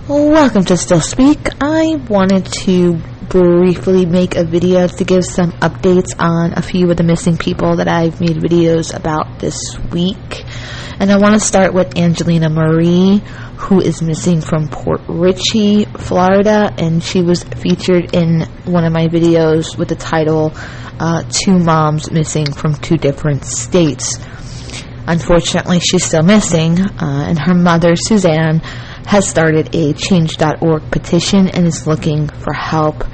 Welcome to Still Speak. I wanted to briefly make a video to give some updates on a few of the missing people that I've made videos about this week. And I want to start with Angelina Marie, who is missing from Port Richey, Florida, and she was featured in one of my videos with the title, Two Moms Missing from Two Different States. Unfortunately, she's still missing, and her mother, Suzanne, has started a Change.org petition and is looking for help.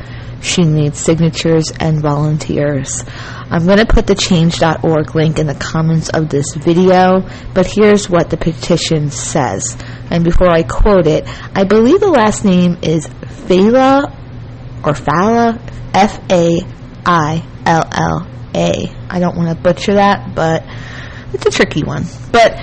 She needs signatures and volunteers. I'm going to put the Change.org link in the comments of this video, but here's what the petition says. And before I quote it, I believe the last name is Fala, F-A-I-L-L-A. I don't want to butcher that, but it's a tricky one. But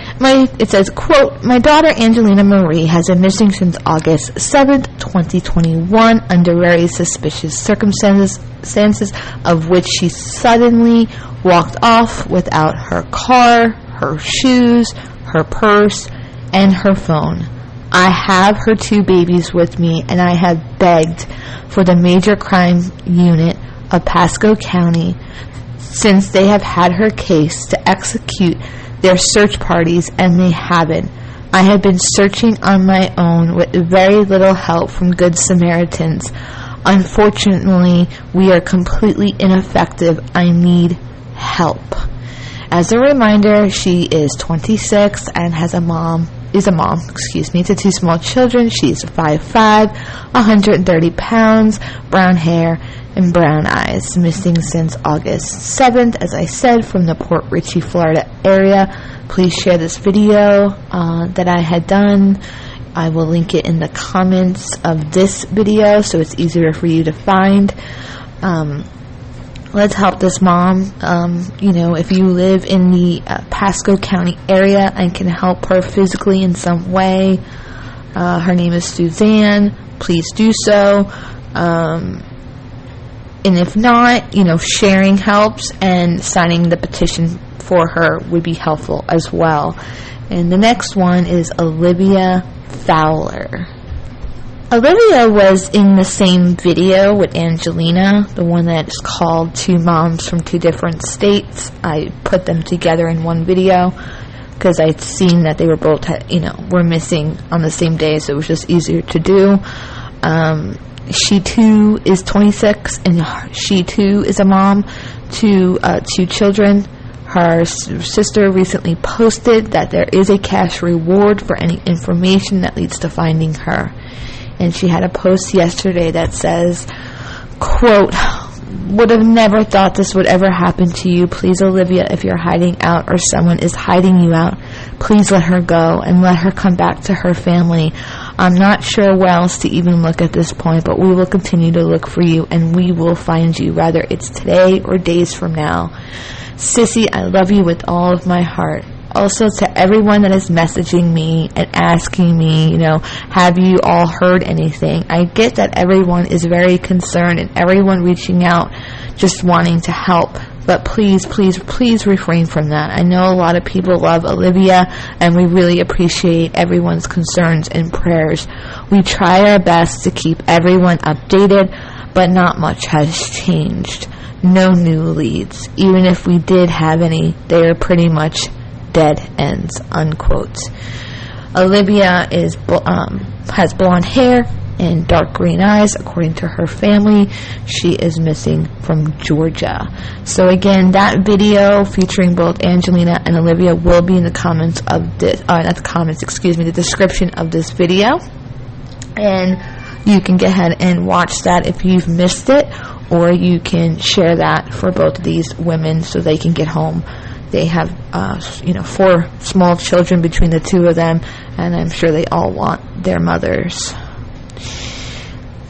it says, quote, "My daughter Angelina Marie has been missing since August 7th, 2021 under very suspicious circumstances of which she suddenly walked off without her car, her shoes, her purse, and her phone. I have her two babies with me, and I have begged for the Major Crime Unit of Pasco County since they have had her case to execute their search parties, and they haven't. I have been searching on my own with very little help from Good Samaritans. Unfortunately, we are completely ineffective. I need help." As a reminder, she is 26 and is a mom to two small children. She's 5'5", 130 pounds, brown hair, and brown eyes. Missing since August 7th, as I said, from the Port Richey, Florida area. Please share this video that I had done. I will link it in the comments of this video so it's easier for you to find. Let's help this mom. If you live in the Pasco County area and can help her physically in some way, her name is Suzanne. Please do so. And if not, sharing helps, and signing the petition for her would be helpful as well. And the next one is Olivia Fowler. Olivia was in the same video with Angelina, the one that's called Two Moms from Two Different States. I put them together in one video because I'd seen that they were both, were missing on the same day, so it was just easier to do. She too is 26, and she too is a mom to two children. Her sister recently posted that there is a cash reward for any information that leads to finding her. And she had a post yesterday that says, quote, "Would have never thought this would ever happen to you. Please, Olivia, if you're hiding out or someone is hiding you out, please let her go and let her come back to her family. I'm not sure where else to even look at this point, but we will continue to look for you, and we will find you, whether it's today or days from now. Sissy, I love you with all of my heart." Also, to everyone that is messaging me and asking me, have you all heard anything? I get that everyone is very concerned and everyone reaching out just wanting to help. But please, please, please refrain from that. I know a lot of people love Olivia, and we really appreciate everyone's concerns and prayers. We try our best to keep everyone updated, but not much has changed. No new leads. Even if we did have any, they are pretty much dead ends, unquote. Olivia has blonde hair and dark green eyes, according to her family. She is missing from Georgia. So again, that video featuring both Angelina and Olivia will be in the comments of this, the description of this video. And you can go ahead and watch that if you've missed it, or you can share that for both of these women so they can get home. They have, 4 small children between the two of them, and I'm sure they all want their mothers.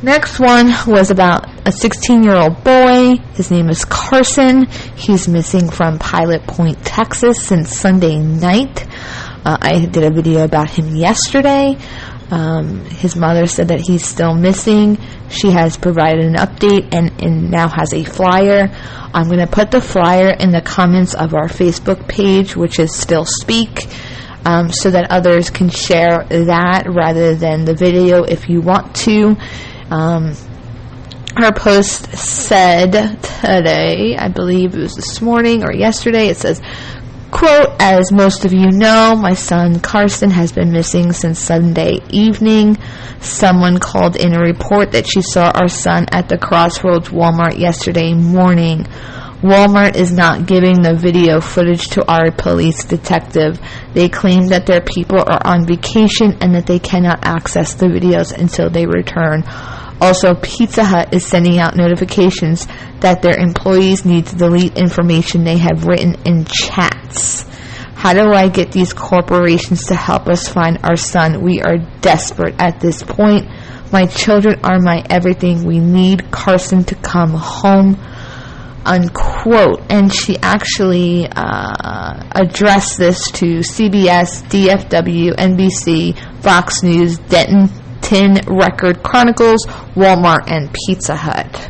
Next one was about a 16-year-old boy. His name is Carson. He's missing from Pilot Point, Texas since Sunday night. I did a video about him yesterday. His mother said that he's still missing. She has provided an update and now has a flyer. I'm going to put the flyer in the comments of our Facebook page, which is Still Speak. so that others can share that rather than the video if you want to. Her post said today, I believe it was this morning or yesterday, it says, quote, "As most of you know, my son Carson has been missing since Sunday evening. Someone called in a report that she saw our son at the Crossroads Walmart yesterday morning. Walmart is not giving the video footage to our police detective. They claim that their people are on vacation and that they cannot access the videos until they return. Also, Pizza Hut is sending out notifications that their employees need to delete information they have written in chats. How do I get these corporations to help us find our son? We are desperate at this point. My children are my everything. We need Carson to come home," unquote. And she actually addressed this to CBS, DFW, NBC, Fox News, Denton Record Chronicles, Walmart, and Pizza Hut.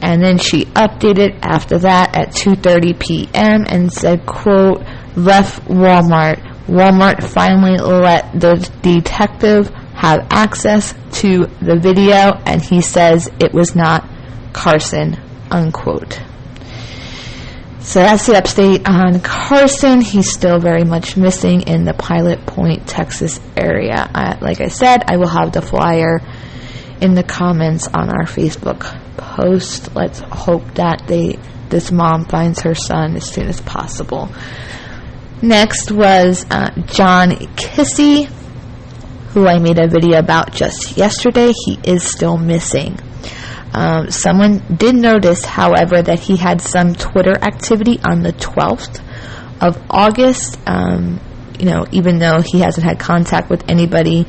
And then she updated after that at 2:30 p.m. and said, quote, "Left Walmart. Walmart finally let the detective have access to the video, and he says it was not Carson," unquote. So that's the update on Carson. He's still very much missing in the Pilot Point, Texas area. Like I said, I will have the flyer in the comments on our Facebook post. Let's hope that this mom finds her son as soon as possible. Next was John Kissy, who I made a video about just yesterday. He is still missing. Someone did notice, however, that he had some Twitter activity on the 12th of August, even though he hasn't had contact with anybody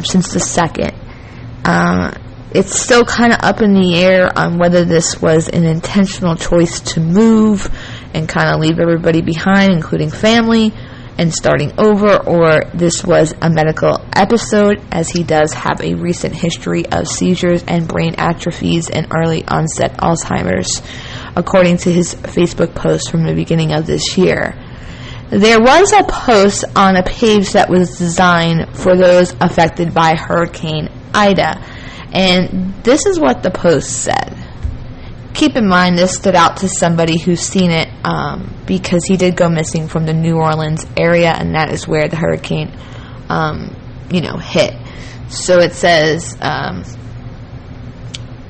since the 2nd. It's still kind of up in the air on whether this was an intentional choice to move and kind of leave everybody behind, including family, and starting over, or this was a medical episode, as he does have a recent history of seizures and brain atrophies and early onset Alzheimer's, according to his Facebook post from the beginning of this year. There was a post on a page that was designed for those affected by Hurricane Ida, and this is what the post said. Keep in mind, this stood out to somebody who's seen it because he did go missing from the New Orleans area, and that is where the hurricane, hit. So it says,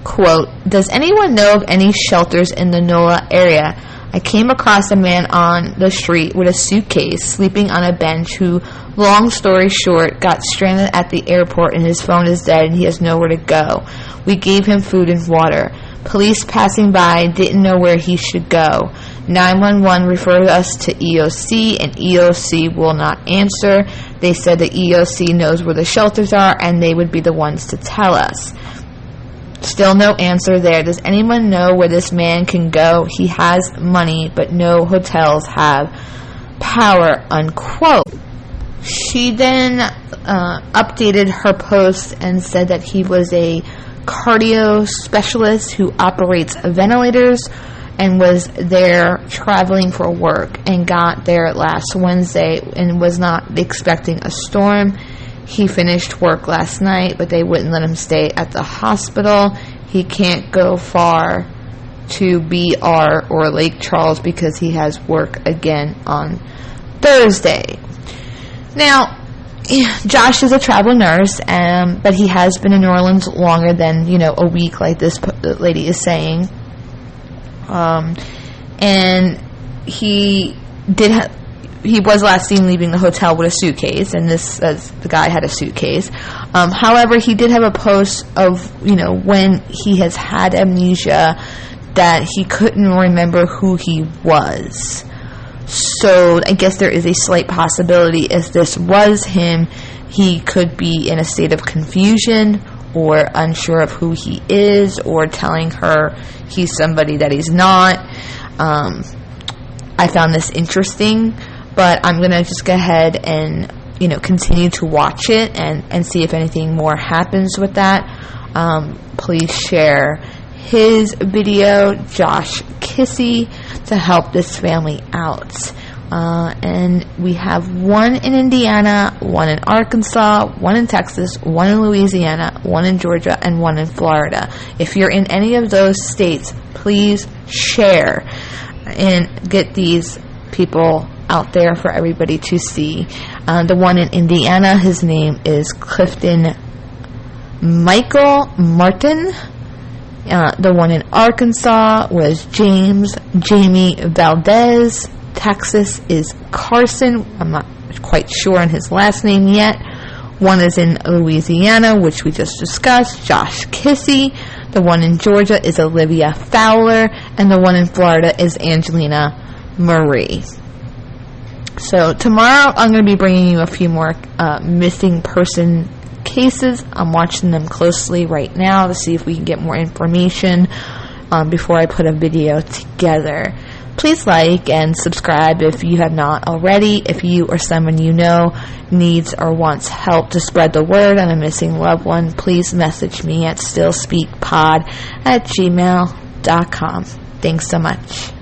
quote, "Does anyone know of any shelters in the NOLA area? I came across a man on the street with a suitcase sleeping on a bench who, long story short, got stranded at the airport and his phone is dead and he has nowhere to go. We gave him food and water. Police passing by didn't know where he should go. 911 referred us to EOC, and EOC will not answer. They said the EOC knows where the shelters are, and they would be the ones to tell us. Still no answer there. Does anyone know where this man can go? He has money, but no hotels have power," unquote. She then updated her post and said that he was a cardio specialist who operates ventilators and was there traveling for work and got there last Wednesday and was not expecting a storm. He finished work last night, but they wouldn't let him stay at the hospital. He can't go far to BR or Lake Charles because he has work again on Thursday. Now, Josh is a travel nurse, but he has been in New Orleans longer than, a week, like this lady is saying. And he was last seen leaving the hotel with a suitcase, and the guy had a suitcase. However, he did have a post of, when he has had amnesia, that he couldn't remember who he was. So I guess there is a slight possibility if this was him, he could be in a state of confusion or unsure of who he is, or telling her he's somebody that he's not. I found this interesting, but I'm going to just go ahead and, continue to watch it and see if anything more happens with that. Please share his video, Josh Kissy, to help this family out. And we have one in Indiana, one in Arkansas, one in Texas, one in Louisiana, one in Georgia, and one in Florida. If you're in any of those states, please share and get these people out there for everybody to see. The one in Indiana, his name is Clifton Michael Martin. The one in Arkansas was Jamie Valdez. Texas is Carson. I'm not quite sure on his last name yet. One is in Louisiana, which we just discussed, Josh Kissy. The one in Georgia is Olivia Fowler. And the one in Florida is Angelina Marie. So tomorrow I'm going to be bringing you a few more missing person cases. I'm watching them closely right now to see if we can get more information before I put a video together. Please like and subscribe if you have not already. If you or someone you know needs or wants help to spread the word on a missing loved one, please message me at stillspeakpod@gmail.com. Thanks so much.